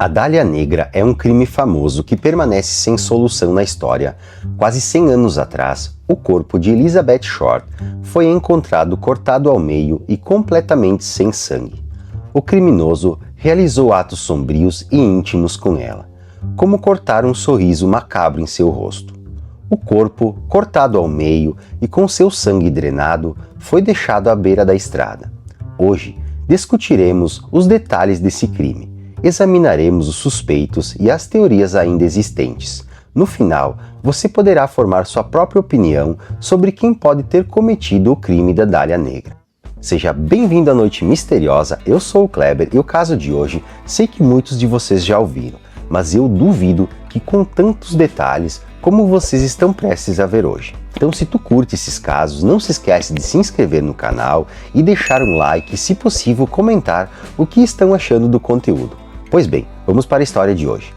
A Dália Negra é um crime famoso que permanece sem solução na história. Quase 100 anos atrás, o corpo de Elizabeth Short foi encontrado cortado ao meio e completamente sem sangue. O criminoso realizou atos sombrios e íntimos com ela, como cortar um sorriso macabro em seu rosto. O corpo, cortado ao meio e com seu sangue drenado, foi deixado à beira da estrada. Hoje, discutiremos os detalhes desse crime. Examinaremos os suspeitos e as teorias ainda existentes. No final, você poderá formar sua própria opinião sobre quem pode ter cometido o crime da Dália Negra. Seja bem-vindo à Noite Misteriosa, eu sou o Kleber e o caso de hoje sei que muitos de vocês já ouviram, mas eu duvido que com tantos detalhes como vocês estão prestes a ver hoje. Então, se tu curte esses casos, não se esquece de se inscrever no canal e deixar um like e, se possível, comentar o que estão achando do conteúdo. Pois bem, vamos para a história de hoje.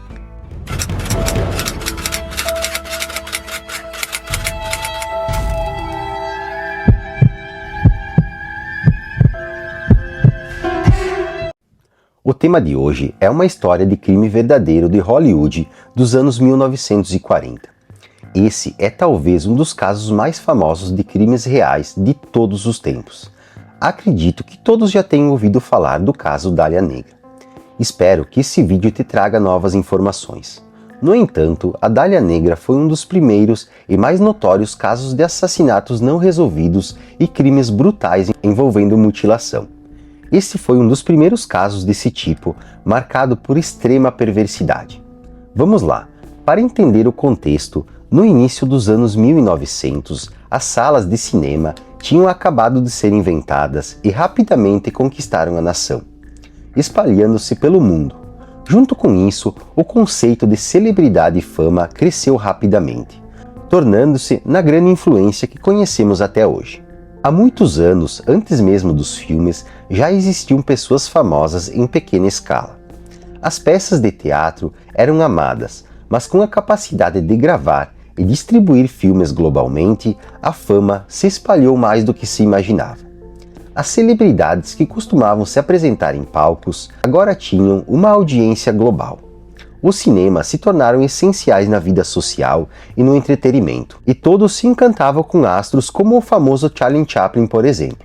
O tema de hoje é uma história de crime verdadeiro de Hollywood dos anos 1940. Esse é talvez um dos casos mais famosos de crimes reais de todos os tempos. Acredito que todos já tenham ouvido falar do caso Dália Negra. Espero que esse vídeo te traga novas informações. No entanto, a Dália Negra foi um dos primeiros e mais notórios casos de assassinatos não resolvidos e crimes brutais envolvendo mutilação. Este foi um dos primeiros casos desse tipo, marcado por extrema perversidade. Vamos lá. Para entender o contexto, no início dos anos 1900, as salas de cinema tinham acabado de ser inventadas e rapidamente conquistaram a nação, espalhando-se pelo mundo. Junto com isso, o conceito de celebridade e fama cresceu rapidamente, tornando-se na grande influência que conhecemos até hoje. Há muitos anos, antes mesmo dos filmes, já existiam pessoas famosas em pequena escala. As peças de teatro eram amadas, mas com a capacidade de gravar e distribuir filmes globalmente, a fama se espalhou mais do que se imaginava. As celebridades que costumavam se apresentar em palcos agora tinham uma audiência global. Os cinemas se tornaram essenciais na vida social e no entretenimento, e todos se encantavam com astros como o famoso Charlie Chaplin, por exemplo.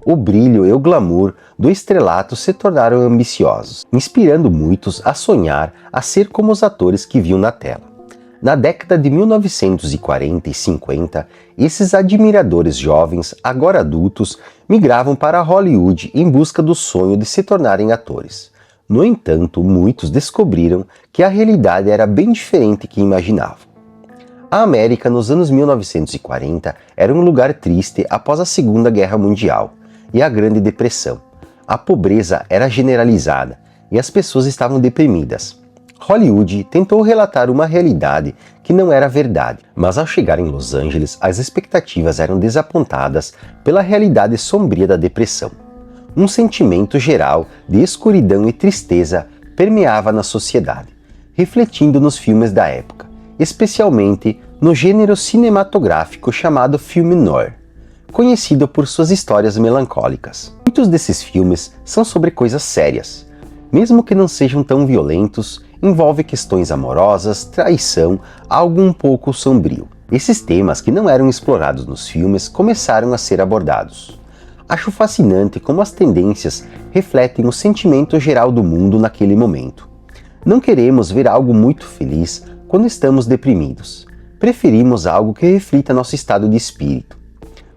O brilho e o glamour do estrelato se tornaram ambiciosos, inspirando muitos a sonhar a ser como os atores que viam na tela. Na década de 1940 e 50, esses admiradores jovens, agora adultos, migravam para Hollywood em busca do sonho de se tornarem atores. No entanto, muitos descobriram que a realidade era bem diferente do que imaginavam. A América, nos anos 1940, era um lugar triste após a Segunda Guerra Mundial e a Grande Depressão. A pobreza era generalizada e as pessoas estavam deprimidas. Hollywood tentou relatar uma realidade que não era verdade, mas ao chegar em Los Angeles, as expectativas eram desapontadas pela realidade sombria da depressão. Um sentimento geral de escuridão e tristeza permeava na sociedade, refletindo nos filmes da época, especialmente no gênero cinematográfico chamado filme noir, conhecido por suas histórias melancólicas. Muitos desses filmes são sobre coisas sérias, mesmo que não sejam tão violentos, envolve questões amorosas, traição, algo um pouco sombrio. Esses temas que não eram explorados nos filmes começaram a ser abordados. Acho fascinante como as tendências refletem o sentimento geral do mundo naquele momento. Não queremos ver algo muito feliz quando estamos deprimidos. Preferimos algo que reflita nosso estado de espírito.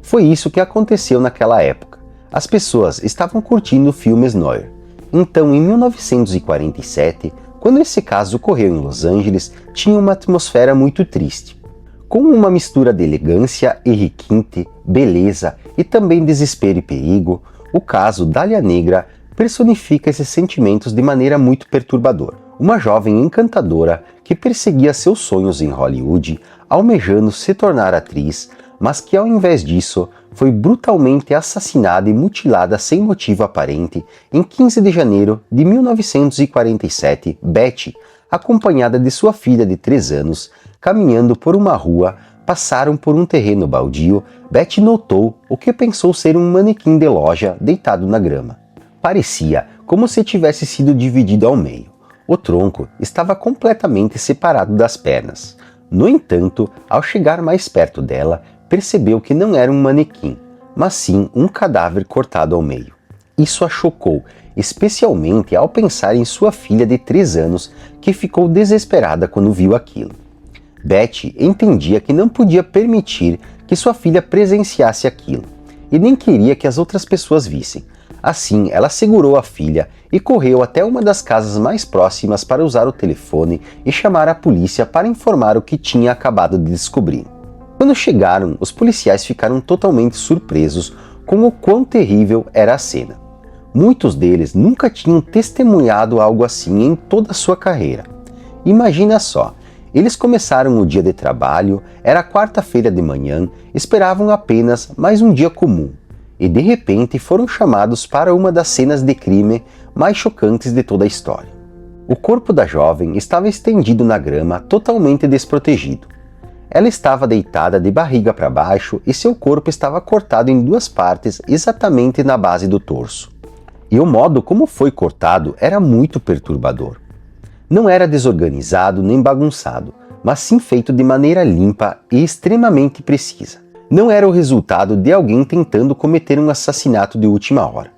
Foi isso que aconteceu naquela época. As pessoas estavam curtindo filmes noir. Então, em 1947, quando esse caso ocorreu em Los Angeles, tinha uma atmosfera muito triste. Com uma mistura de elegância e requinte, beleza e também desespero e perigo, o caso Dália Negra personifica esses sentimentos de maneira muito perturbadora. Uma jovem encantadora que perseguia seus sonhos em Hollywood, almejando se tornar atriz, mas que ao invés disso, foi brutalmente assassinada e mutilada sem motivo aparente em 15 de janeiro de 1947, Betty, acompanhada de sua filha de 3 anos, caminhando por uma rua, passaram por um terreno baldio. Betty notou o que pensou ser um manequim de loja deitado na grama. Parecia como se tivesse sido dividido ao meio. O tronco estava completamente separado das pernas. No entanto, ao chegar mais perto dela, percebeu que não era um manequim, mas sim um cadáver cortado ao meio. Isso a chocou, especialmente ao pensar em sua filha de 3 anos, que ficou desesperada quando viu aquilo. Betty entendia que não podia permitir que sua filha presenciasse aquilo, e nem queria que as outras pessoas vissem. Assim, ela segurou a filha e correu até uma das casas mais próximas para usar o telefone e chamar a polícia para informar o que tinha acabado de descobrir. Quando chegaram, os policiais ficaram totalmente surpresos com o quão terrível era a cena. Muitos deles nunca tinham testemunhado algo assim em toda a sua carreira. Imagina só, eles começaram o dia de trabalho, era quarta-feira de manhã, esperavam apenas mais um dia comum, e de repente foram chamados para uma das cenas de crime mais chocantes de toda a história. O corpo da jovem estava estendido na grama, totalmente desprotegido. Ela estava deitada de barriga para baixo e seu corpo estava cortado em 2 partes exatamente na base do torso. E o modo como foi cortado era muito perturbador. Não era desorganizado nem bagunçado, mas sim feito de maneira limpa e extremamente precisa. Não era o resultado de alguém tentando cometer um assassinato de última hora.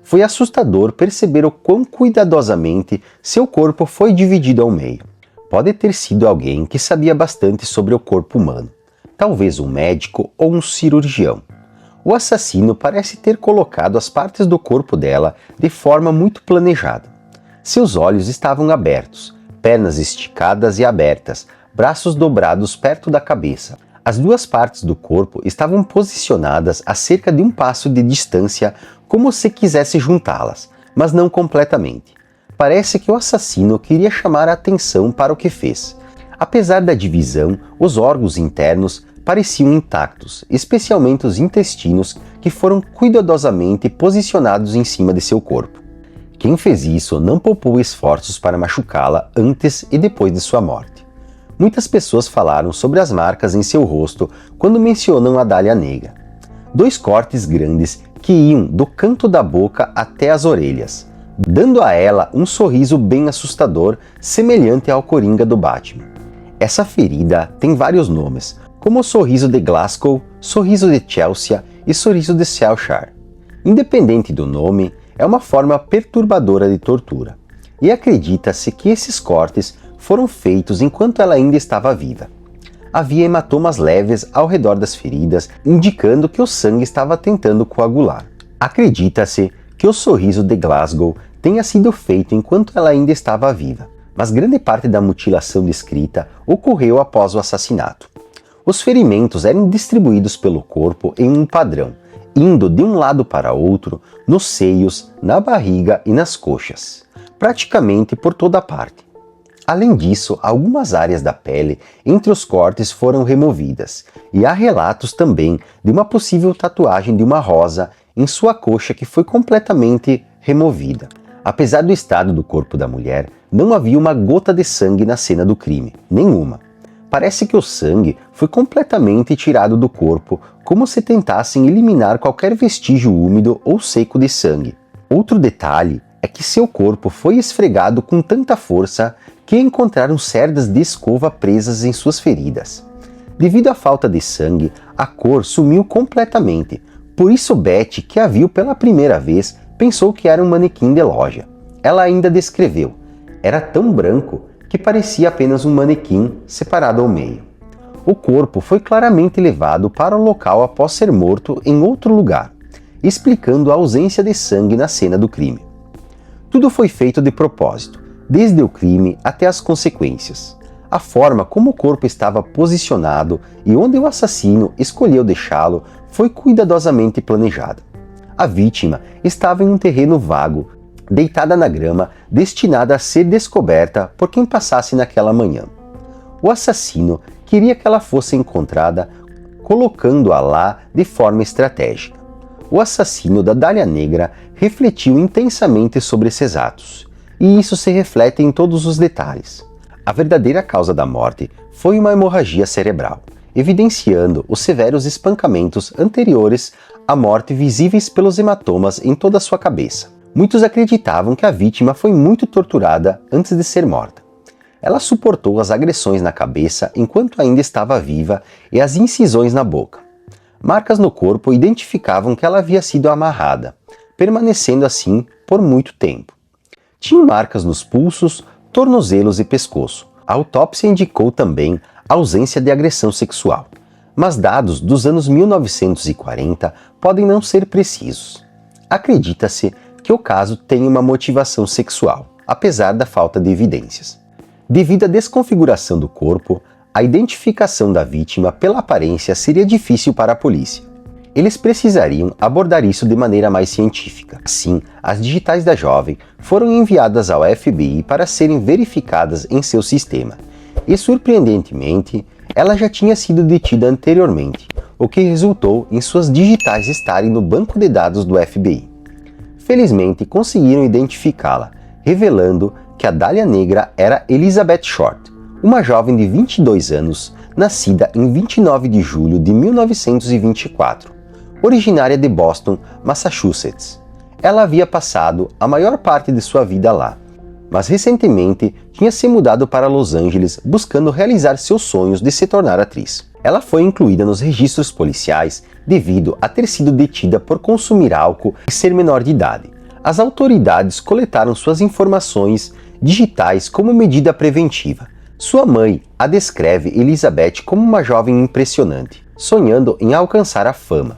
Foi assustador perceber o quão cuidadosamente seu corpo foi dividido ao meio. Pode ter sido alguém que sabia bastante sobre o corpo humano, talvez um médico ou um cirurgião. O assassino parece ter colocado as partes do corpo dela de forma muito planejada. Seus olhos estavam abertos, pernas esticadas e abertas, braços dobrados perto da cabeça. As 2 partes do corpo estavam posicionadas a cerca de 1 passo de distância, como se quisesse juntá-las, mas não completamente. Parece que o assassino queria chamar a atenção para o que fez. Apesar da divisão, os órgãos internos pareciam intactos, especialmente os intestinos, que foram cuidadosamente posicionados em cima de seu corpo. Quem fez isso não poupou esforços para machucá-la antes e depois de sua morte. Muitas pessoas falaram sobre as marcas em seu rosto quando mencionam a Dália Negra. 2 cortes grandes que iam do canto da boca até as orelhas, dando a ela um sorriso bem assustador, semelhante ao Coringa do Batman. Essa ferida tem vários nomes, como o sorriso de Glasgow, sorriso de Chelsea e sorriso de Selshire. Independente do nome, é uma forma perturbadora de tortura, e acredita-se que esses cortes foram feitos enquanto ela ainda estava viva. Havia hematomas leves ao redor das feridas, indicando que o sangue estava tentando coagular. Acredita-se que o sorriso de Glasgow tenha sido feito enquanto ela ainda estava viva, mas grande parte da mutilação descrita ocorreu após o assassinato. Os ferimentos eram distribuídos pelo corpo em um padrão, indo de um lado para outro, nos seios, na barriga e nas coxas, praticamente por toda a parte. Além disso, algumas áreas da pele entre os cortes foram removidas, e há relatos também de uma possível tatuagem de uma rosa em sua coxa que foi completamente removida. Apesar do estado do corpo da mulher, não havia uma gota de sangue na cena do crime, nenhuma. Parece que o sangue foi completamente tirado do corpo, como se tentassem eliminar qualquer vestígio úmido ou seco de sangue. Outro detalhe é que seu corpo foi esfregado com tanta força que encontraram cerdas de escova presas em suas feridas. Devido à falta de sangue, a cor sumiu completamente, por isso Betty, que a viu pela primeira vez, pensou que era um manequim de loja. Ela ainda descreveu: era tão branco que parecia apenas um manequim separado ao meio. O corpo foi claramente levado para o local após ser morto em outro lugar, explicando a ausência de sangue na cena do crime. Tudo foi feito de propósito, desde o crime até as consequências. A forma como o corpo estava posicionado e onde o assassino escolheu deixá-lo foi cuidadosamente planejada. A vítima estava em um terreno vago, deitada na grama, destinada a ser descoberta por quem passasse naquela manhã. O assassino queria que ela fosse encontrada, colocando-a lá de forma estratégica. O assassino da Dália Negra refletiu intensamente sobre esses atos, e isso se reflete em todos os detalhes. A verdadeira causa da morte foi uma hemorragia cerebral, evidenciando os severos espancamentos anteriores à morte visíveis pelos hematomas em toda a sua cabeça. Muitos acreditavam que a vítima foi muito torturada antes de ser morta. Ela suportou as agressões na cabeça enquanto ainda estava viva e as incisões na boca. Marcas no corpo identificavam que ela havia sido amarrada, permanecendo assim por muito tempo. Tinha marcas nos pulsos, tornozelos e pescoço. A autópsia indicou também a ausência de agressão sexual, mas dados dos anos 1940 podem não ser precisos. Acredita-se que o caso tem uma motivação sexual, apesar da falta de evidências. Devido à desconfiguração do corpo, a identificação da vítima pela aparência seria difícil para a polícia. Eles precisariam abordar isso de maneira mais científica. Assim, as digitais da jovem foram enviadas ao FBI para serem verificadas em seu sistema. E, surpreendentemente, ela já tinha sido detida anteriormente, o que resultou em suas digitais estarem no banco de dados do FBI. Felizmente, conseguiram identificá-la, revelando que a Dália Negra era Elizabeth Short, uma jovem de 22 anos, nascida em 29 de julho de 1924, originária de Boston, Massachusetts. Ela havia passado a maior parte de sua vida lá, mas recentemente tinha se mudado para Los Angeles buscando realizar seus sonhos de se tornar atriz. Ela foi incluída nos registros policiais devido a ter sido detida por consumir álcool e ser menor de idade. As autoridades coletaram suas informações digitais como medida preventiva. Sua mãe a descreve Elizabeth como uma jovem impressionante, sonhando em alcançar a fama.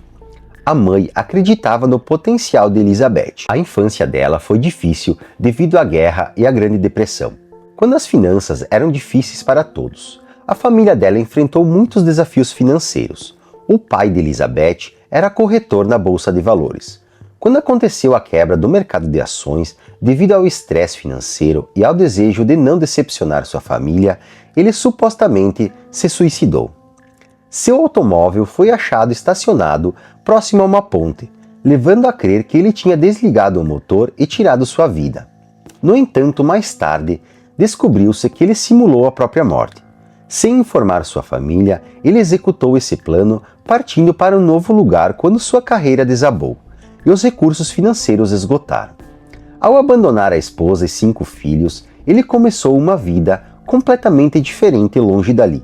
A mãe acreditava no potencial de Elizabeth. A infância dela foi difícil devido à guerra e à Grande Depressão, quando as finanças eram difíceis para todos. A família dela enfrentou muitos desafios financeiros. O pai de Elizabeth era corretor na Bolsa de Valores. Quando aconteceu a quebra do mercado de ações, devido ao estresse financeiro e ao desejo de não decepcionar sua família, ele supostamente se suicidou. Seu automóvel foi achado estacionado próximo a uma ponte, levando a crer que ele tinha desligado o motor e tirado sua vida. No entanto, mais tarde, descobriu-se que ele simulou a própria morte. Sem informar sua família, ele executou esse plano partindo para um novo lugar quando sua carreira desabou e os recursos financeiros esgotaram. Ao abandonar a esposa e 5 filhos, ele começou uma vida completamente diferente longe dali.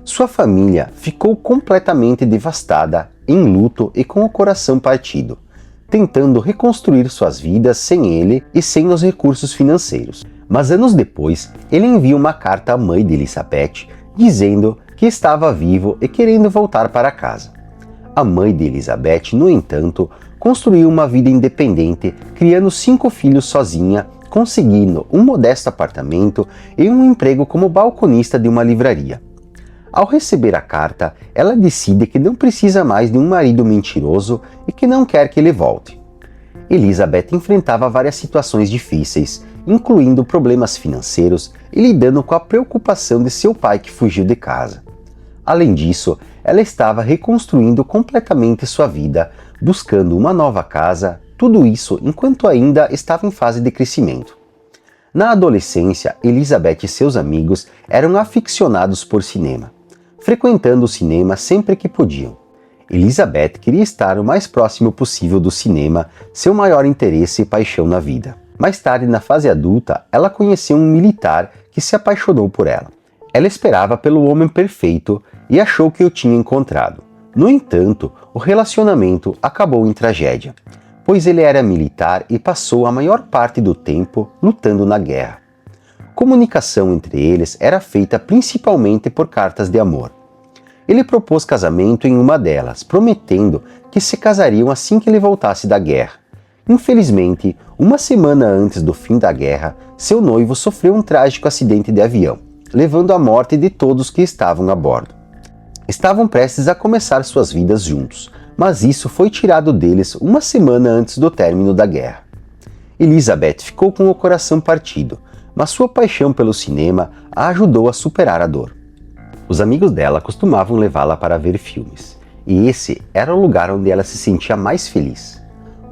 Sua família ficou completamente devastada, em luto e com o coração partido, tentando reconstruir suas vidas sem ele e sem os recursos financeiros. Mas anos depois, ele envia uma carta à mãe de Elizabeth dizendo que estava vivo e querendo voltar para casa. A mãe de Elizabeth, no entanto, construiu uma vida independente, criando 5 filhos sozinha, conseguindo um modesto apartamento e um emprego como balconista de uma livraria. Ao receber a carta, ela decide que não precisa mais de um marido mentiroso e que não quer que ele volte. Elizabeth enfrentava várias situações difíceis, incluindo problemas financeiros e lidando com a preocupação de seu pai que fugiu de casa. Além disso, ela estava reconstruindo completamente sua vida, buscando uma nova casa, tudo isso enquanto ainda estava em fase de crescimento. Na adolescência, Elizabeth e seus amigos eram aficionados por cinema, frequentando o cinema sempre que podiam. Elizabeth queria estar o mais próximo possível do cinema, seu maior interesse e paixão na vida. Mais tarde, na fase adulta, ela conheceu um militar que se apaixonou por ela. Ela esperava pelo homem perfeito e achou que o tinha encontrado. No entanto, o relacionamento acabou em tragédia, pois ele era militar e passou a maior parte do tempo lutando na guerra. Comunicação entre eles era feita principalmente por cartas de amor. Ele propôs casamento em uma delas, prometendo que se casariam assim que ele voltasse da guerra. Infelizmente, uma semana antes do fim da guerra, seu noivo sofreu um trágico acidente de avião, levando à morte de todos que estavam a bordo. Estavam prestes a começar suas vidas juntos, mas isso foi tirado deles uma semana antes do término da guerra. Elizabeth ficou com o coração partido, mas sua paixão pelo cinema a ajudou a superar a dor. Os amigos dela costumavam levá-la para ver filmes, e esse era o lugar onde ela se sentia mais feliz.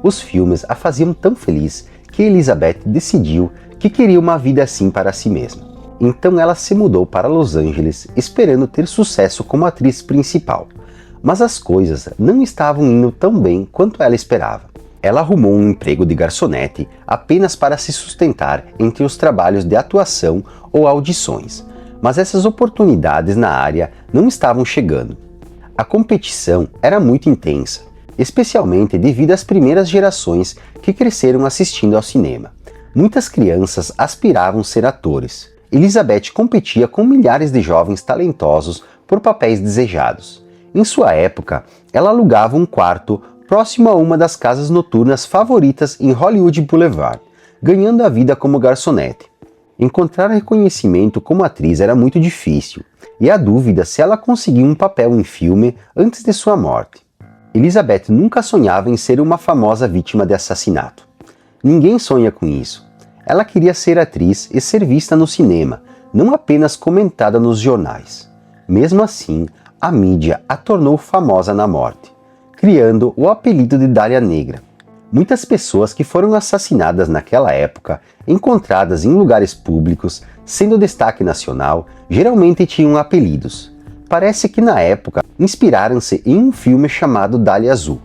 Os filmes a faziam tão feliz que Elizabeth decidiu que queria uma vida assim para si mesma. Então ela se mudou para Los Angeles esperando ter sucesso como atriz principal, mas as coisas não estavam indo tão bem quanto ela esperava. Ela arrumou um emprego de garçonete apenas para se sustentar entre os trabalhos de atuação ou audições, mas essas oportunidades na área não estavam chegando. A competição era muito intensa, especialmente devido às primeiras gerações que cresceram assistindo ao cinema. Muitas crianças aspiravam ser atores. Elizabeth competia com milhares de jovens talentosos por papéis desejados. Em sua época, ela alugava um quarto próximo a uma das casas noturnas favoritas em Hollywood Boulevard, ganhando a vida como garçonete. Encontrar reconhecimento como atriz era muito difícil, e há dúvida se ela conseguiu um papel em filme antes de sua morte. Elizabeth nunca sonhava em ser uma famosa vítima de assassinato. Ninguém sonha com isso. Ela queria ser atriz e ser vista no cinema, não apenas comentada nos jornais. Mesmo assim, a mídia a tornou famosa na morte, criando o apelido de Dália Negra. Muitas pessoas que foram assassinadas naquela época, encontradas em lugares públicos, sendo destaque nacional, geralmente tinham apelidos. Parece que na época inspiraram-se em um filme chamado Dália Azul.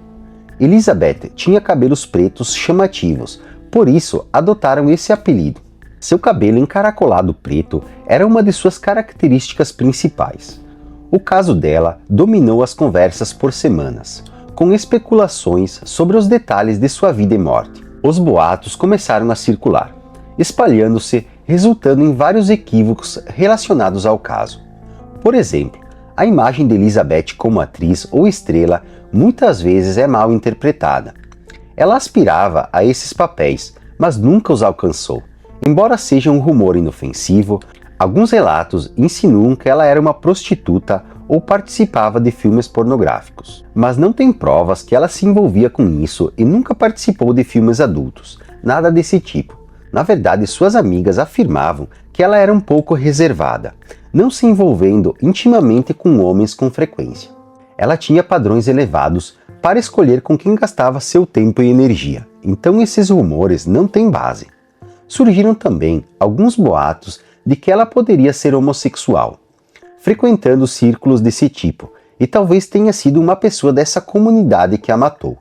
Elizabeth tinha cabelos pretos chamativos, por isso adotaram esse apelido. Seu cabelo encaracolado preto era uma de suas características principais. O caso dela dominou as conversas por semanas, com especulações sobre os detalhes de sua vida e morte. Os boatos começaram a circular, espalhando-se, resultando em vários equívocos relacionados ao caso. Por exemplo, a imagem de Elizabeth como atriz ou estrela muitas vezes é mal interpretada. Ela aspirava a esses papéis, mas nunca os alcançou. Embora seja um rumor inofensivo, alguns relatos insinuam que ela era uma prostituta ou participava de filmes pornográficos. Mas não tem provas que ela se envolvia com isso e nunca participou de filmes adultos, nada desse tipo. Na verdade, suas amigas afirmavam que ela era um pouco reservada, não se envolvendo intimamente com homens com frequência. Ela tinha padrões elevados para escolher com quem gastava seu tempo e energia, então esses rumores não têm base. Surgiram também alguns boatos de que ela poderia ser homossexual, frequentando círculos desse tipo, e talvez tenha sido uma pessoa dessa comunidade que a matou.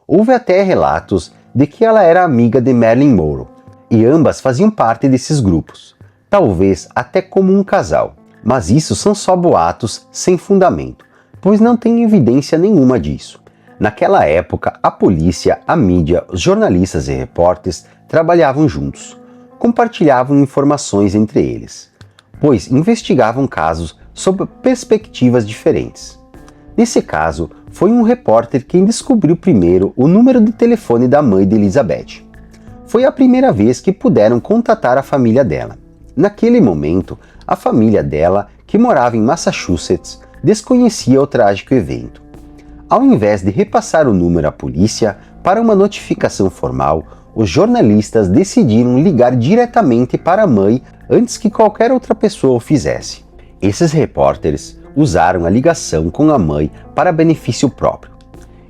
Houve até relatos de que ela era amiga de Marilyn Monroe, e ambas faziam parte desses grupos, talvez até como um casal, mas isso são só boatos sem fundamento, pois não tem evidência nenhuma disso. Naquela época, a polícia, a mídia, os jornalistas e repórteres trabalhavam juntos, compartilhavam informações entre eles, pois investigavam casos sob perspectivas diferentes. Nesse caso, foi um repórter quem descobriu primeiro o número de telefone da mãe de Elizabeth. Foi a primeira vez que puderam contatar a família dela. Naquele momento, a família dela, que morava em Massachusetts, desconhecia o trágico evento. Ao invés de repassar o número à polícia para uma notificação formal, os jornalistas decidiram ligar diretamente para a mãe antes que qualquer outra pessoa o fizesse. Esses repórteres usaram a ligação com a mãe para benefício próprio.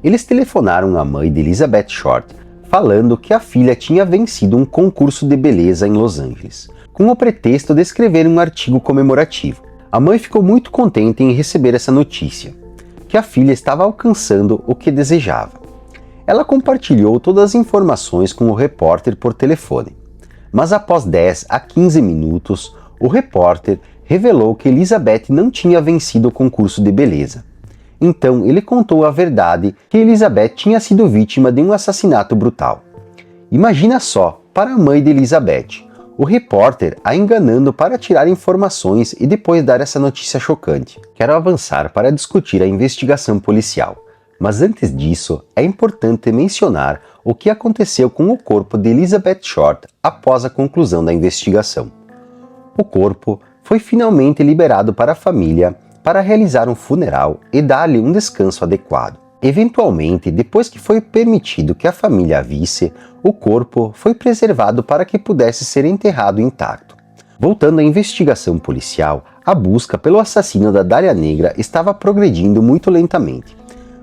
Eles telefonaram à mãe de Elizabeth Short, falando que a filha tinha vencido um concurso de beleza em Los Angeles, com o pretexto de escrever um artigo comemorativo. A mãe ficou muito contente em receber essa notícia, que a filha estava alcançando o que desejava. Ela compartilhou todas as informações com o repórter por telefone, mas após 10 a 15 minutos, o repórter revelou que Elizabeth não tinha vencido o concurso de beleza. Então ele contou a verdade que Elizabeth tinha sido vítima de um assassinato brutal. Imagina só, para a mãe de Elizabeth, o repórter a enganando para tirar informações e depois dar essa notícia chocante. Quero avançar para discutir a investigação policial, mas antes disso é importante mencionar o que aconteceu com o corpo de Elizabeth Short após a conclusão da investigação. O corpo foi finalmente liberado para a família para realizar um funeral e dar-lhe um descanso adequado. Eventualmente, depois que foi permitido que a família a visse, o corpo foi preservado para que pudesse ser enterrado intacto. Voltando à investigação policial, a busca pelo assassino da Dália Negra estava progredindo muito lentamente.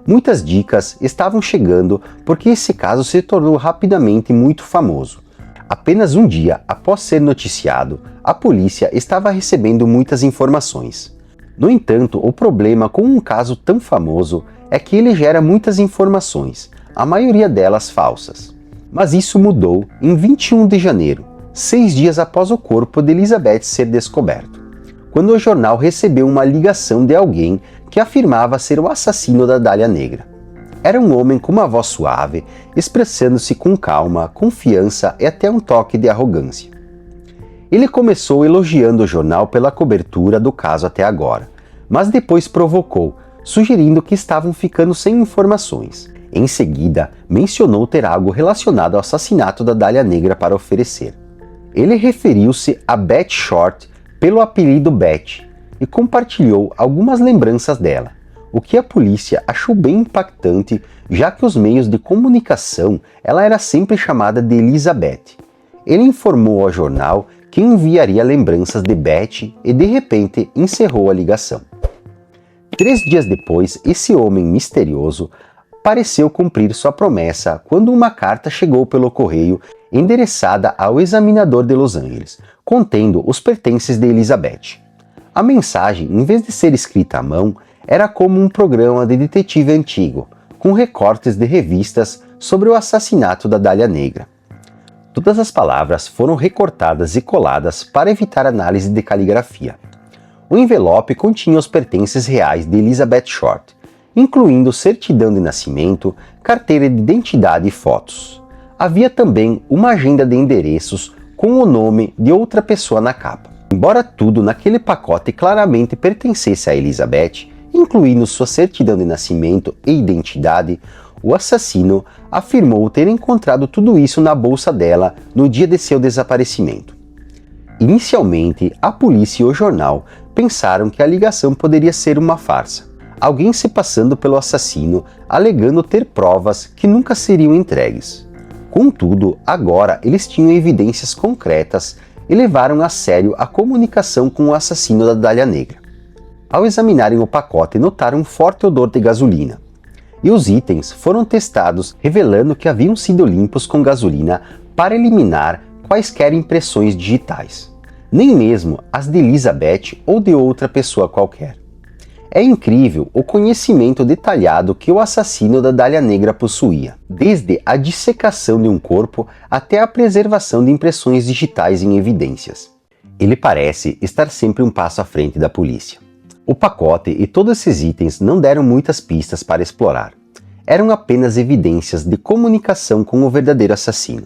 Muitas dicas estavam chegando porque esse caso se tornou rapidamente muito famoso. Apenas um dia após ser noticiado, a polícia estava recebendo muitas informações. No entanto, o problema com um caso tão famoso é que ele gera muitas informações, a maioria delas falsas. Mas isso mudou em 21 de janeiro, 6 dias após o corpo de Elizabeth ser descoberto, quando o jornal recebeu uma ligação de alguém que afirmava ser o assassino da Dália Negra. Era um homem com uma voz suave, expressando-se com calma, confiança e até um toque de arrogância. Ele começou elogiando o jornal pela cobertura do caso até agora, mas depois provocou, sugerindo que estavam ficando sem informações. Em seguida, mencionou ter algo relacionado ao assassinato da Dália Negra para oferecer. Ele referiu-se a Beth Short pelo apelido Beth e compartilhou algumas lembranças dela, o que a polícia achou bem impactante, já que os meios de comunicação ela era sempre chamada de Elizabeth. Ele informou ao jornal que enviaria lembranças de Beth e de repente encerrou a ligação. 3 dias depois, esse homem misterioso pareceu cumprir sua promessa quando uma carta chegou pelo correio endereçada ao examinador de Los Angeles, contendo os pertences de Elizabeth. A mensagem, em vez de ser escrita à mão, era como um programa de detetive antigo, com recortes de revistas sobre o assassinato da Dália Negra. Todas as palavras foram recortadas e coladas para evitar análise de caligrafia. O envelope continha os pertences reais de Elizabeth Short, incluindo certidão de nascimento, carteira de identidade e fotos. Havia também uma agenda de endereços com o nome de outra pessoa na capa. Embora tudo naquele pacote claramente pertencesse a Elizabeth, incluindo sua certidão de nascimento e identidade, o assassino afirmou ter encontrado tudo isso na bolsa dela no dia de seu desaparecimento. Inicialmente, a polícia e o jornal pensaram que a ligação poderia ser uma farsa, alguém se passando pelo assassino, alegando ter provas que nunca seriam entregues. Contudo, agora eles tinham evidências concretas e levaram a sério a comunicação com o assassino da Dália Negra. Ao examinarem o pacote, notaram um forte odor de gasolina. E os itens foram testados, revelando que haviam sido limpos com gasolina para eliminar quaisquer impressões digitais, nem mesmo as de Elizabeth ou de outra pessoa qualquer. É incrível o conhecimento detalhado que o assassino da Dália Negra possuía, desde a dissecação de um corpo até a preservação de impressões digitais em evidências. Ele parece estar sempre um passo à frente da polícia. O pacote e todos esses itens não deram muitas pistas para explorar. Eram apenas evidências de comunicação com o verdadeiro assassino.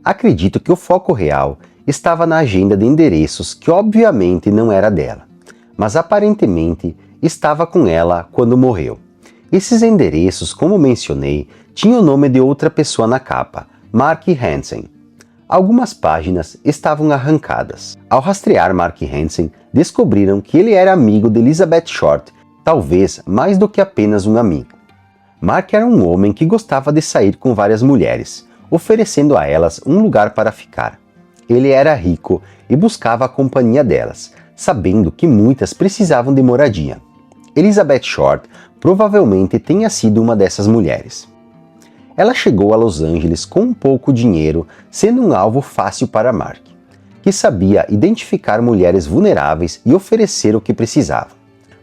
Acredito que o foco real estava na agenda de endereços que obviamente não era dela, mas aparentemente estava com ela quando morreu. Esses endereços, como mencionei, tinham o nome de outra pessoa na capa, Mark Hansen. Algumas páginas estavam arrancadas. Ao rastrear Mark Hansen, descobriram que ele era amigo de Elizabeth Short, talvez mais do que apenas um amigo. Mark era um homem que gostava de sair com várias mulheres, oferecendo a elas um lugar para ficar. Ele era rico e buscava a companhia delas, sabendo que muitas precisavam de moradia. Elizabeth Short provavelmente tenha sido uma dessas mulheres. Ela chegou a Los Angeles com um pouco dinheiro, sendo um alvo fácil para Mark, que sabia identificar mulheres vulneráveis e oferecer o que precisava.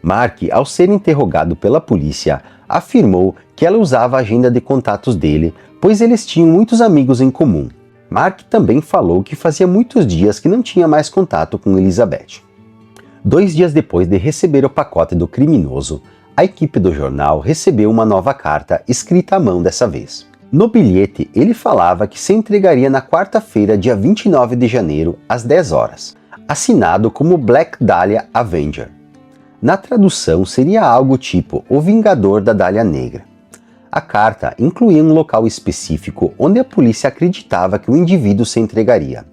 Mark, ao ser interrogado pela polícia, afirmou que ela usava a agenda de contatos dele, pois eles tinham muitos amigos em comum. Mark também falou que fazia muitos dias que não tinha mais contato com Elizabeth. 2 dias depois de receber o pacote do criminoso, a equipe do jornal recebeu uma nova carta escrita à mão dessa vez. No bilhete, ele falava que se entregaria na quarta-feira, dia 29 de janeiro, às 10 horas, assinado como Black Dahlia Avenger. Na tradução, seria algo tipo O Vingador da Dália Negra. A carta incluía um local específico onde a polícia acreditava que o indivíduo se entregaria.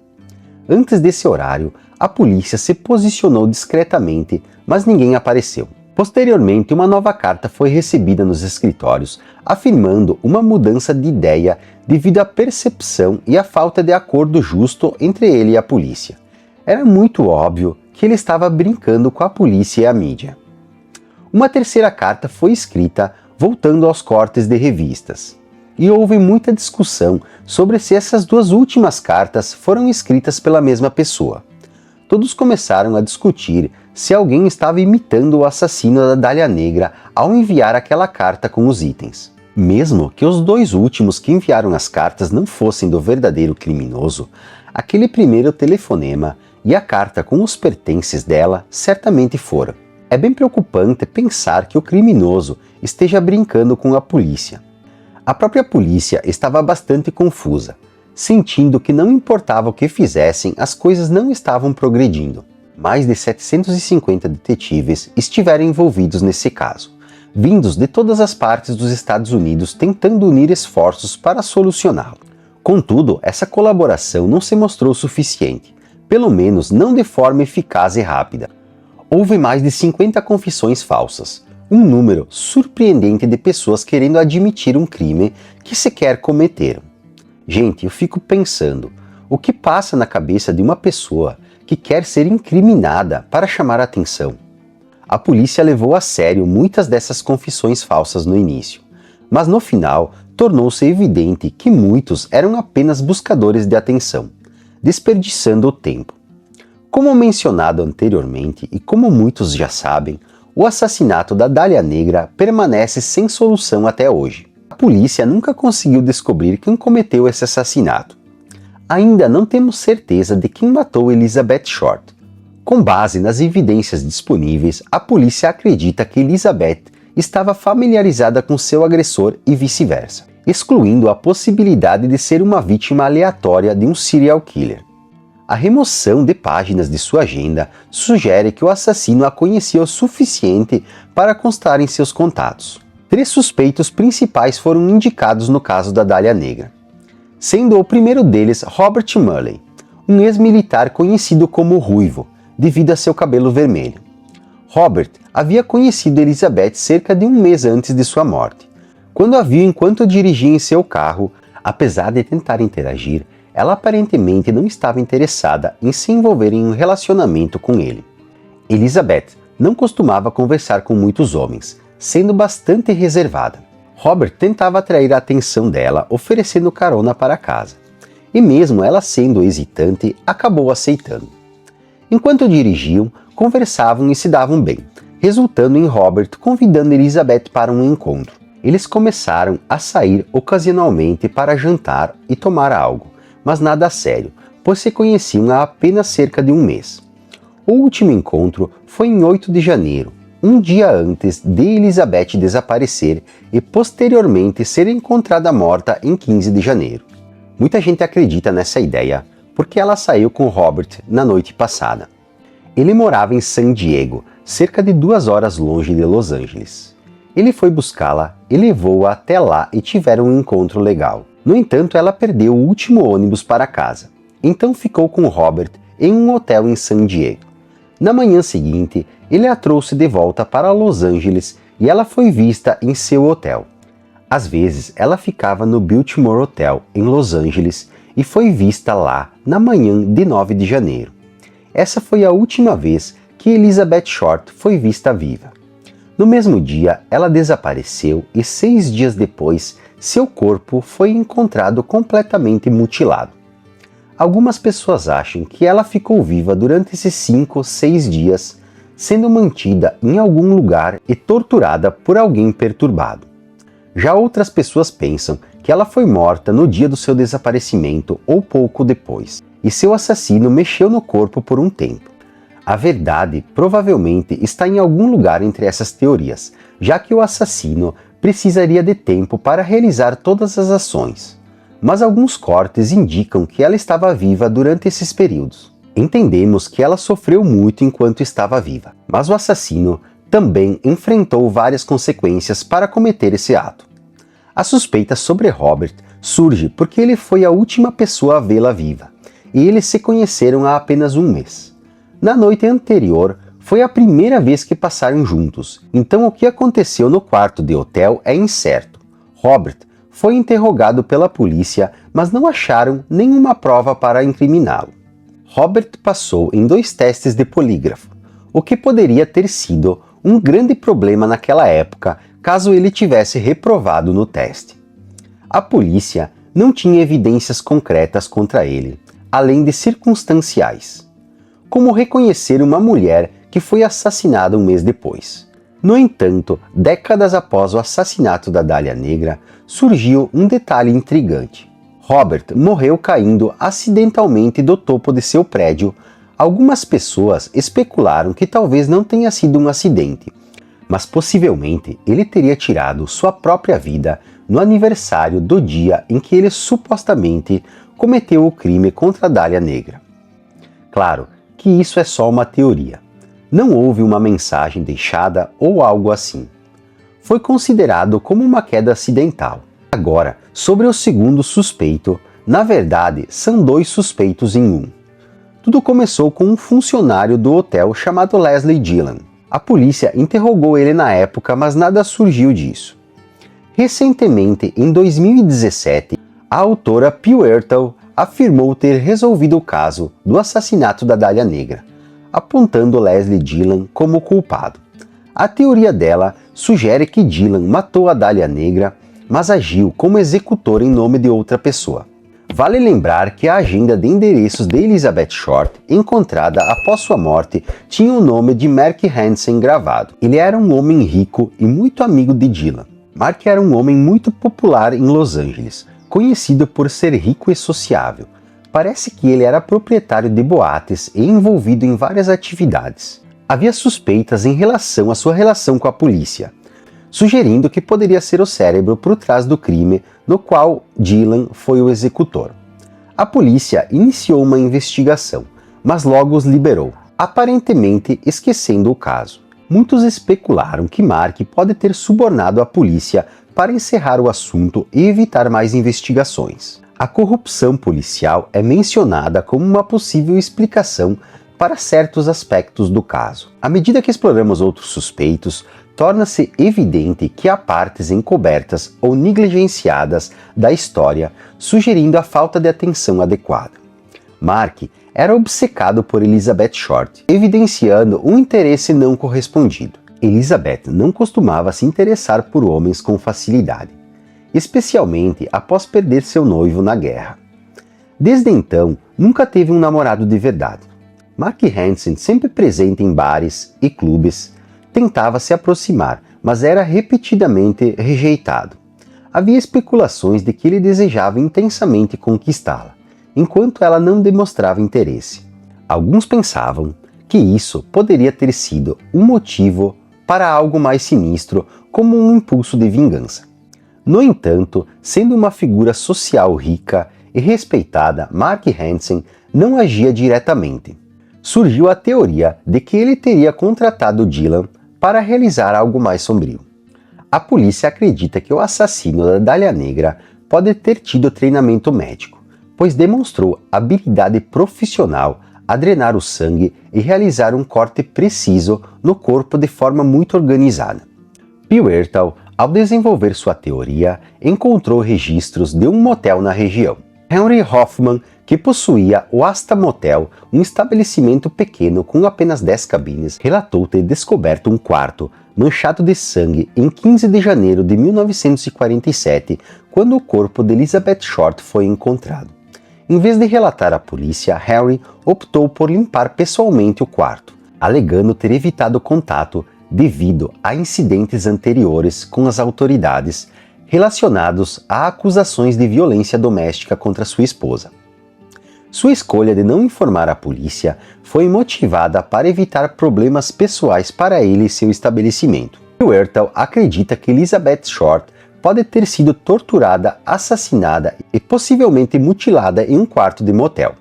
Antes desse horário, a polícia se posicionou discretamente, mas ninguém apareceu. Posteriormente, uma nova carta foi recebida nos escritórios, afirmando uma mudança de ideia devido à percepção e à falta de acordo justo entre ele e a polícia. Era muito óbvio que ele estava brincando com a polícia e a mídia. Uma terceira carta foi escrita voltando aos cortes de revistas. E houve muita discussão sobre se essas duas últimas cartas foram escritas pela mesma pessoa. Todos começaram a discutir se alguém estava imitando o assassino da Dália Negra ao enviar aquela carta com os itens. Mesmo que os dois últimos que enviaram as cartas não fossem do verdadeiro criminoso, aquele primeiro telefonema e a carta com os pertences dela certamente foram. É bem preocupante pensar que o criminoso esteja brincando com a polícia. A própria polícia estava bastante confusa, sentindo que não importava o que fizessem, as coisas não estavam progredindo. Mais de 750 detetives estiveram envolvidos nesse caso, vindos de todas as partes dos Estados Unidos tentando unir esforços para solucioná-lo. Contudo, essa colaboração não se mostrou suficiente, pelo menos não de forma eficaz e rápida. Houve mais de 50 confissões falsas, um número surpreendente de pessoas querendo admitir um crime que sequer cometeram. Gente, eu fico pensando, o que passa na cabeça de uma pessoa que quer ser incriminada para chamar a atenção? A polícia levou a sério muitas dessas confissões falsas no início, mas no final tornou-se evidente que muitos eram apenas buscadores de atenção, desperdiçando o tempo. Como mencionado anteriormente e como muitos já sabem, o assassinato da Dália Negra permanece sem solução até hoje. A polícia nunca conseguiu descobrir quem cometeu esse assassinato. Ainda não temos certeza de quem matou Elizabeth Short. Com base nas evidências disponíveis, a polícia acredita que Elizabeth estava familiarizada com seu agressor e vice-versa, excluindo a possibilidade de ser uma vítima aleatória de um serial killer. A remoção de páginas de sua agenda sugere que o assassino a conhecia o suficiente para constar em seus contatos. 3 suspeitos principais foram indicados no caso da Dália Negra, sendo o primeiro deles Robert Mulley, um ex-militar conhecido como Ruivo, devido a seu cabelo vermelho. Robert havia conhecido Elizabeth cerca de um mês antes de sua morte. Quando a viu enquanto dirigia em seu carro, apesar de tentar interagir, ela aparentemente não estava interessada em se envolver em um relacionamento com ele. Elizabeth não costumava conversar com muitos homens, sendo bastante reservada. Robert tentava atrair a atenção dela, oferecendo carona para casa, e mesmo ela sendo hesitante, acabou aceitando. Enquanto dirigiam, conversavam e se davam bem, resultando em Robert convidando Elizabeth para um encontro. Eles começaram a sair ocasionalmente para jantar e tomar algo, mas nada a sério, pois se conheciam há apenas cerca de um mês. O último encontro foi em 8 de janeiro, um dia antes de Elizabeth desaparecer e posteriormente ser encontrada morta em 15 de janeiro. Muita gente acredita nessa ideia, porque ela saiu com Robert na noite passada. Ele morava em San Diego, cerca de 2 horas longe de Los Angeles. Ele foi buscá-la e levou-a até lá e tiveram um encontro legal. No entanto, ela perdeu o último ônibus para casa, então ficou com Robert em um hotel em San Diego. Na manhã seguinte, ele a trouxe de volta para Los Angeles e ela foi vista em seu hotel. Às vezes, ela ficava no Biltmore Hotel, em Los Angeles, e foi vista lá na manhã de 9 de janeiro. Essa foi a última vez que Elizabeth Short foi vista viva. No mesmo dia, ela desapareceu e 6 dias depois, seu corpo foi encontrado completamente mutilado. Algumas pessoas acham que ela ficou viva durante esses 5, 6 dias, sendo mantida em algum lugar e torturada por alguém perturbado. Já outras pessoas pensam que ela foi morta no dia do seu desaparecimento ou pouco depois, e seu assassino mexeu no corpo por um tempo. A verdade provavelmente está em algum lugar entre essas teorias, já que o assassino precisaria de tempo para realizar todas as ações. Mas alguns cortes indicam que ela estava viva durante esses períodos. Entendemos que ela sofreu muito enquanto estava viva, mas o assassino também enfrentou várias consequências para cometer esse ato. A suspeita sobre Robert surge porque ele foi a última pessoa a vê-la viva, e eles se conheceram há apenas um mês. Na noite anterior, foi a primeira vez que passaram juntos, então o que aconteceu no quarto de hotel é incerto. Robert foi interrogado pela polícia, mas não acharam nenhuma prova para incriminá-lo. Robert passou em 2 testes de polígrafo, o que poderia ter sido um grande problema naquela época caso ele tivesse reprovado no teste. A polícia não tinha evidências concretas contra ele, além de circunstanciais, como reconhecer uma mulher que foi assassinada um mês depois. No entanto, décadas após o assassinato da Dália Negra, surgiu um detalhe intrigante. Robert morreu caindo acidentalmente do topo de seu prédio. Algumas pessoas especularam que talvez não tenha sido um acidente, mas possivelmente ele teria tirado sua própria vida no aniversário do dia em que ele supostamente cometeu o crime contra a Dália Negra. Claro que isso é só uma teoria. Não houve uma mensagem deixada ou algo assim. Foi considerado como uma queda acidental. Agora, sobre o segundo suspeito, na verdade são dois suspeitos em um. Tudo começou com um funcionário do hotel chamado Leslie Dillon. A polícia interrogou ele na época, mas nada surgiu disso. Recentemente, em 2017, a autora Puerto afirmou ter resolvido o caso do assassinato da Dália Negra, apontando Leslie Dillon como culpado. A teoria dela sugere que Dillon matou a Dália Negra, mas agiu como executor em nome de outra pessoa. Vale lembrar que a agenda de endereços de Elizabeth Short, encontrada após sua morte, tinha o nome de Mark Hansen gravado. Ele era um homem rico e muito amigo de Dillon. Mark era um homem muito popular em Los Angeles, conhecido por ser rico e sociável. Parece que ele era proprietário de boates e envolvido em várias atividades. Havia suspeitas em relação à sua relação com a polícia, sugerindo que poderia ser o cérebro por trás do crime no qual Dillon foi o executor. A polícia iniciou uma investigação, mas logo os liberou, aparentemente esquecendo o caso. Muitos especularam que Mark pode ter subornado a polícia para encerrar o assunto e evitar mais investigações. A corrupção policial é mencionada como uma possível explicação para certos aspectos do caso. À medida que exploramos outros suspeitos, torna-se evidente que há partes encobertas ou negligenciadas da história, sugerindo a falta de atenção adequada. Mark era obcecado por Elizabeth Short, evidenciando um interesse não correspondido. Elizabeth não costumava se interessar por homens com facilidade, especialmente após perder seu noivo na guerra. Desde então, nunca teve um namorado de verdade. Mark Hansen, sempre presente em bares e clubes, tentava se aproximar, mas era repetidamente rejeitado. Havia especulações de que ele desejava intensamente conquistá-la, enquanto ela não demonstrava interesse. Alguns pensavam que isso poderia ter sido um motivo para algo mais sinistro, como um impulso de vingança. No entanto, sendo uma figura social rica e respeitada, Mark Hansen não agia diretamente. Surgiu a teoria de que ele teria contratado Dillon para realizar algo mais sombrio. A polícia acredita que o assassino da Dália Negra pode ter tido treinamento médico, pois demonstrou habilidade profissional a drenar o sangue e realizar um corte preciso no corpo de forma muito organizada. Puerto, ao desenvolver sua teoria, encontrou registros de um motel na região. Henry Hoffman, que possuía o Asta Motel, um estabelecimento pequeno com apenas 10 cabines, relatou ter descoberto um quarto manchado de sangue em 15 de janeiro de 1947, quando o corpo de Elizabeth Short foi encontrado. Em vez de relatar à polícia, Henry optou por limpar pessoalmente o quarto, alegando ter evitado contato devido a incidentes anteriores com as autoridades relacionados a acusações de violência doméstica contra sua esposa. Sua escolha de não informar a polícia foi motivada para evitar problemas pessoais para ele e seu estabelecimento. Puerto acredita que Elizabeth Short pode ter sido torturada, assassinada e possivelmente mutilada em um quarto de motel.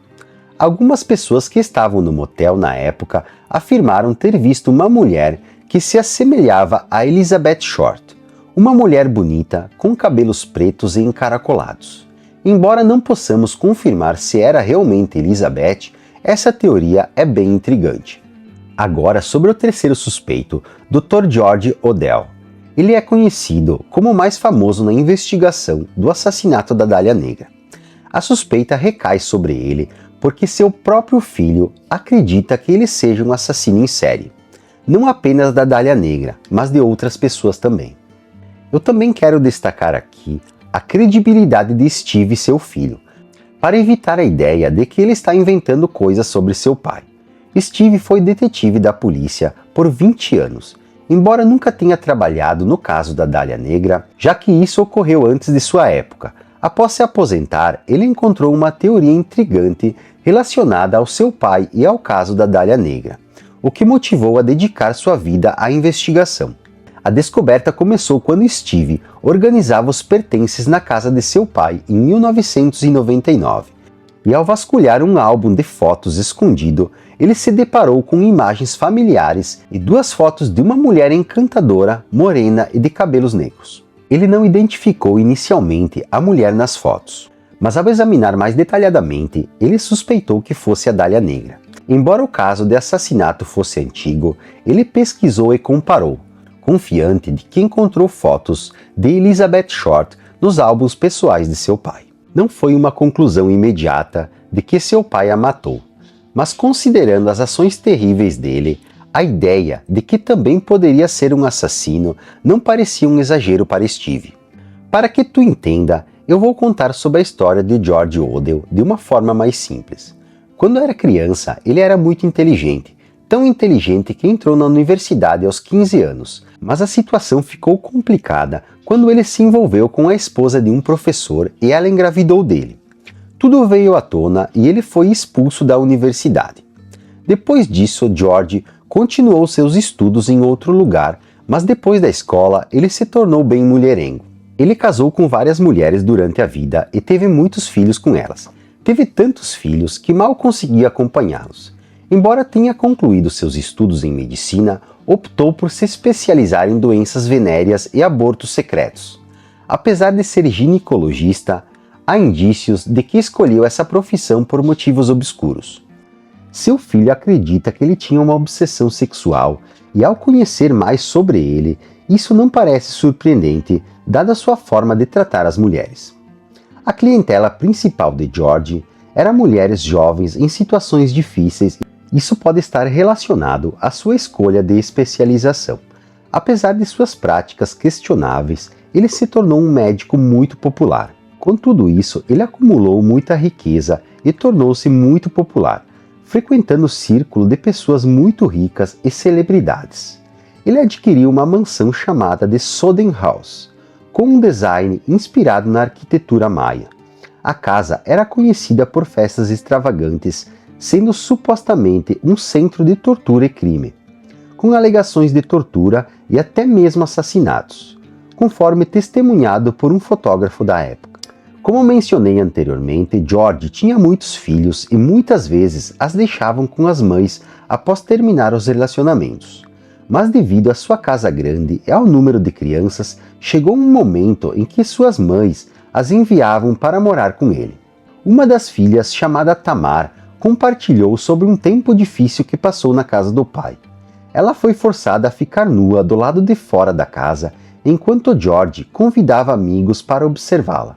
Algumas pessoas que estavam no motel na época afirmaram ter visto uma mulher que se assemelhava a Elizabeth Short, uma mulher bonita com cabelos pretos e encaracolados. Embora não possamos confirmar se era realmente Elizabeth, essa teoria é bem intrigante. Agora sobre o terceiro suspeito, Dr. George Odell. Ele é conhecido como o mais famoso na investigação do assassinato da Dália Negra. A suspeita recai sobre ele porque seu próprio filho acredita que ele seja um assassino em série, não apenas da Dália Negra, mas de outras pessoas também. Eu também quero destacar aqui a credibilidade de Steve, seu filho, para evitar a ideia de que ele está inventando coisas sobre seu pai. Steve foi detetive da polícia por 20 anos, embora nunca tenha trabalhado no caso da Dália Negra, já que isso ocorreu antes de sua época. Após se aposentar, ele encontrou uma teoria intrigante relacionada ao seu pai e ao caso da Dália Negra, o que motivou a dedicar sua vida à investigação. A descoberta começou quando Steve organizava os pertences na casa de seu pai em 1999, e ao vasculhar um álbum de fotos escondido, ele se deparou com imagens familiares e duas fotos de uma mulher encantadora, morena e de cabelos negros. Ele não identificou inicialmente a mulher nas fotos, mas ao examinar mais detalhadamente, ele suspeitou que fosse a Dália Negra. Embora o caso de assassinato fosse antigo, ele pesquisou e comparou, confiante de que encontrou fotos de Elizabeth Short nos álbuns pessoais de seu pai. Não foi uma conclusão imediata de que seu pai a matou, mas considerando as ações terríveis dele, a ideia de que também poderia ser um assassino não parecia um exagero para Steve. Para que tu entenda, eu vou contar sobre a história de George Odell de uma forma mais simples. Quando era criança, ele era muito inteligente, tão inteligente que entrou na universidade aos 15 anos, mas a situação ficou complicada quando ele se envolveu com a esposa de um professor e ela engravidou dele. Tudo veio à tona e ele foi expulso da universidade. Depois disso, George continuou seus estudos em outro lugar, mas depois da escola ele se tornou bem mulherengo. Ele casou com várias mulheres durante a vida e teve muitos filhos com elas. Teve tantos filhos que mal conseguia acompanhá-los. Embora tenha concluído seus estudos em medicina, optou por se especializar em doenças venéreas e abortos secretos. Apesar de ser ginecologista, há indícios de que escolheu essa profissão por motivos obscuros. Seu filho acredita que ele tinha uma obsessão sexual e, ao conhecer mais sobre ele, isso não parece surpreendente, dada sua forma de tratar as mulheres. A clientela principal de George era mulheres jovens em situações difíceis. Isso pode estar relacionado à sua escolha de especialização. Apesar de suas práticas questionáveis, ele se tornou um médico muito popular. Com tudo isso, ele acumulou muita riqueza e tornou-se muito popular, frequentando o círculo de pessoas muito ricas e celebridades. Ele adquiriu uma mansão chamada de Soden House, com um design inspirado na arquitetura maia. A casa era conhecida por festas extravagantes, sendo supostamente um centro de tortura e crime, com alegações de tortura e até mesmo assassinatos, conforme testemunhado por um fotógrafo da época. Como mencionei anteriormente, George tinha muitos filhos e muitas vezes as deixavam com as mães após terminar os relacionamentos. Mas devido à sua casa grande e ao número de crianças, chegou um momento em que suas mães as enviavam para morar com ele. Uma das filhas, chamada Tamar, compartilhou sobre um tempo difícil que passou na casa do pai. Ela foi forçada a ficar nua do lado de fora da casa, enquanto George convidava amigos para observá-la,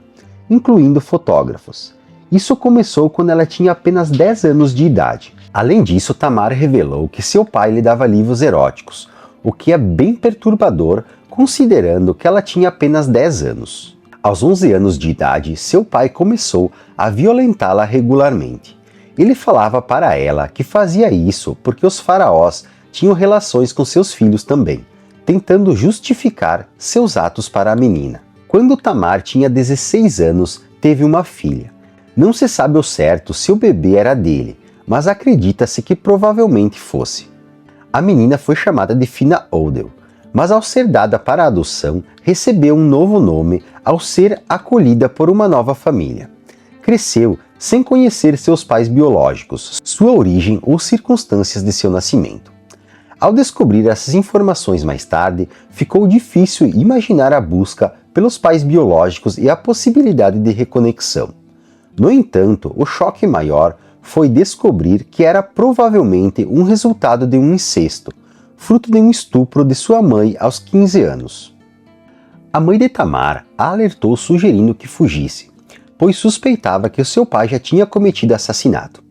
incluindo fotógrafos. Isso começou quando ela tinha apenas 10 anos de idade. Além disso, Tamar revelou que seu pai lhe dava livros eróticos, o que é bem perturbador considerando que ela tinha apenas 10 anos. Aos 11 anos de idade, seu pai começou a violentá-la regularmente. Ele falava para ela que fazia isso porque os faraós tinham relações com seus filhos também, tentando justificar seus atos para a menina. Quando Tamar tinha 16 anos, teve uma filha. Não se sabe ao certo se o bebê era dele, mas acredita-se que provavelmente fosse. A menina foi chamada de Fina Odell, mas ao ser dada para a adoção, recebeu um novo nome ao ser acolhida por uma nova família. Cresceu sem conhecer seus pais biológicos, sua origem ou circunstâncias de seu nascimento. Ao descobrir essas informações mais tarde, ficou difícil imaginar a busca pelos pais biológicos e a possibilidade de reconexão. No entanto, o choque maior foi descobrir que era provavelmente um resultado de um incesto, fruto de um estupro de sua mãe aos 15 anos. A mãe de Tamar a alertou sugerindo que fugisse, pois suspeitava que o seu pai já tinha cometido assassinato.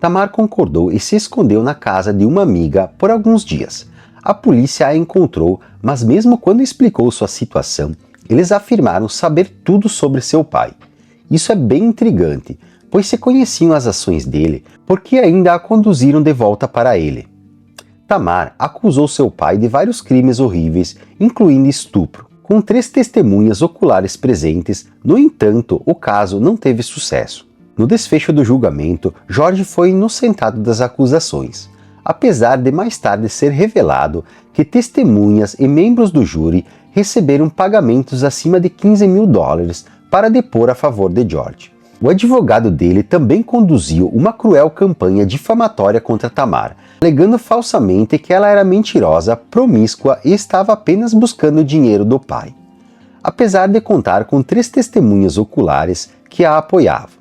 Tamar concordou e se escondeu na casa de uma amiga por alguns dias. A polícia a encontrou, mas mesmo quando explicou sua situação, eles afirmaram saber tudo sobre seu pai. Isso é bem intrigante, pois se conheciam as ações dele, por que ainda a conduziram de volta para ele? Tamar acusou seu pai de vários crimes horríveis, incluindo estupro. Com 3 testemunhas oculares presentes, no entanto, o caso não teve sucesso. No desfecho do julgamento, George foi inocentado das acusações, apesar de mais tarde ser revelado que testemunhas e membros do júri receberam pagamentos acima de $15.000 para depor a favor de George. O advogado dele também conduziu uma cruel campanha difamatória contra Tamar, alegando falsamente que ela era mentirosa, promíscua e estava apenas buscando o dinheiro do pai. Apesar de contar com 3 testemunhas oculares que a apoiavam,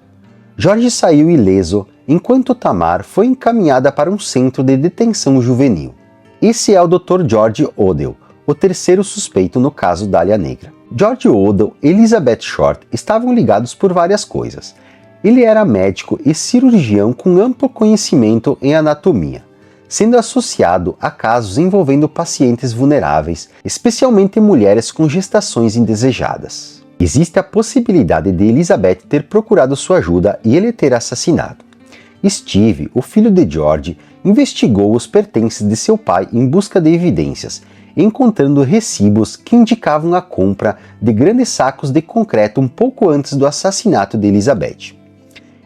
George saiu ileso, enquanto Tamar foi encaminhada para um centro de detenção juvenil. Esse é o Dr. George Odell, o terceiro suspeito no caso Dália Negra. George Odell e Elizabeth Short estavam ligados por várias coisas. Ele era médico e cirurgião com amplo conhecimento em anatomia, sendo associado a casos envolvendo pacientes vulneráveis, especialmente mulheres com gestações indesejadas. Existe a possibilidade de Elizabeth ter procurado sua ajuda e ele ter assassinado. Steve, o filho de George, investigou os pertences de seu pai em busca de evidências, encontrando recibos que indicavam a compra de grandes sacos de concreto um pouco antes do assassinato de Elizabeth.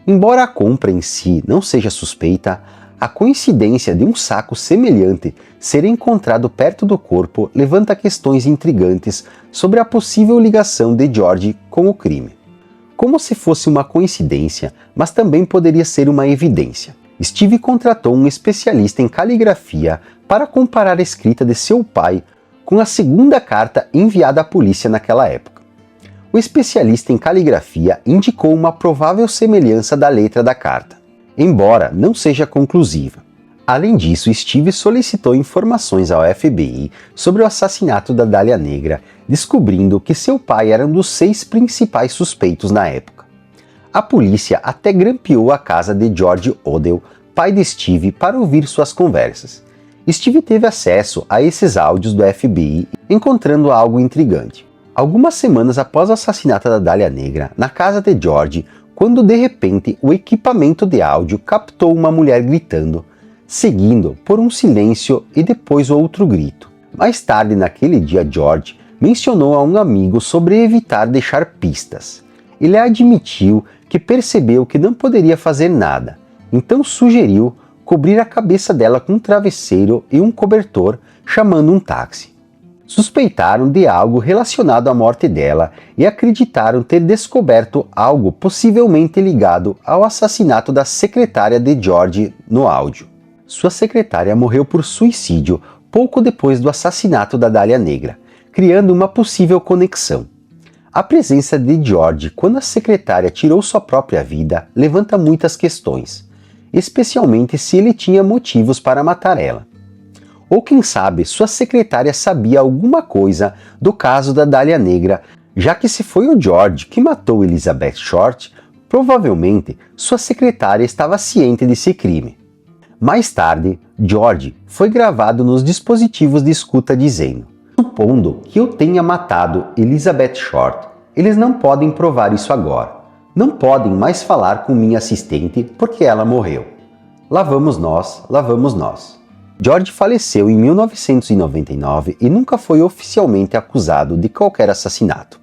Embora a compra em si não seja suspeita, a coincidência de um saco semelhante ser encontrado perto do corpo levanta questões intrigantes sobre a possível ligação de George com o crime. Como se fosse uma coincidência, mas também poderia ser uma evidência. Steve contratou um especialista em caligrafia para comparar a escrita de seu pai com a segunda carta enviada à polícia naquela época. O especialista em caligrafia indicou uma provável semelhança da letra da carta, embora não seja conclusiva. Além disso, Steve solicitou informações ao FBI sobre o assassinato da Dália Negra, descobrindo que seu pai era um dos 6 principais suspeitos na época. A polícia até grampeou a casa de George Odell, pai de Steve, para ouvir suas conversas. Steve teve acesso a esses áudios do FBI, encontrando algo intrigante. Algumas semanas após o assassinato da Dália Negra, na casa de George, quando de repente o equipamento de áudio captou uma mulher gritando, seguindo por um silêncio e depois outro grito. Mais tarde naquele dia, George mencionou a um amigo sobre evitar deixar pistas. Ele admitiu que percebeu que não poderia fazer nada, então sugeriu cobrir a cabeça dela com um travesseiro e um cobertor, chamando um táxi. Suspeitaram de algo relacionado à morte dela e acreditaram ter descoberto algo possivelmente ligado ao assassinato da secretária de George no áudio. Sua secretária morreu por suicídio pouco depois do assassinato da Dália Negra, criando uma possível conexão. A presença de George quando a secretária tirou sua própria vida levanta muitas questões, especialmente se ele tinha motivos para matar ela. Ou quem sabe sua secretária sabia alguma coisa do caso da Dália Negra, já que se foi o George que matou Elizabeth Short, provavelmente sua secretária estava ciente desse crime. Mais tarde, George foi gravado nos dispositivos de escuta dizendo: "Supondo que eu tenha matado Elizabeth Short, eles não podem provar isso agora. Não podem mais falar com minha assistente porque ela morreu. Lá vamos nós, lá vamos nós." George faleceu em 1999 e nunca foi oficialmente acusado de qualquer assassinato.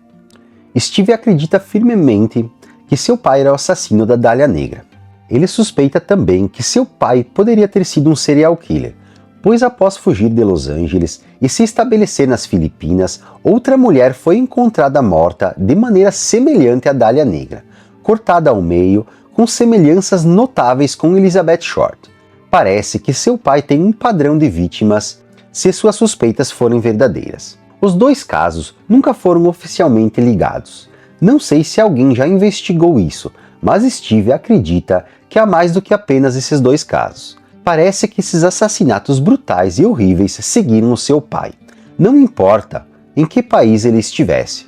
Steve acredita firmemente que seu pai era o assassino da Dália Negra. Ele suspeita também que seu pai poderia ter sido um serial killer, pois após fugir de Los Angeles e se estabelecer nas Filipinas, outra mulher foi encontrada morta de maneira semelhante à Dália Negra, cortada ao meio, com semelhanças notáveis com Elizabeth Short. Parece que seu pai tem um padrão de vítimas se suas suspeitas forem verdadeiras. Os 2 casos nunca foram oficialmente ligados. Não sei se alguém já investigou isso, mas Steve acredita que há mais do que apenas esses 2 casos. Parece que esses assassinatos brutais e horríveis seguiram o seu pai, não importa em que país ele estivesse.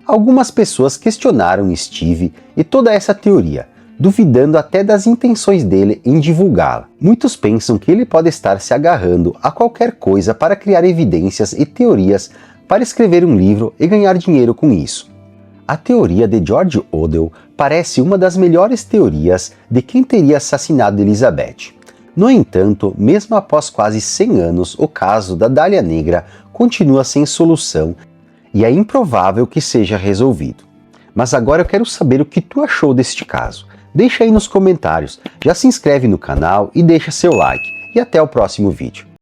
Algumas pessoas questionaram Steve e toda essa teoria, duvidando até das intenções dele em divulgá-la. Muitos pensam que ele pode estar se agarrando a qualquer coisa para criar evidências e teorias para escrever um livro e ganhar dinheiro com isso. A teoria de George Odell parece uma das melhores teorias de quem teria assassinado Elizabeth. No entanto, mesmo após quase 100 anos, o caso da Dália Negra continua sem solução e é improvável que seja resolvido. Mas agora eu quero saber o que tu achou deste caso. Deixa aí nos comentários, já se inscreve no canal e deixa seu like. E até o próximo vídeo.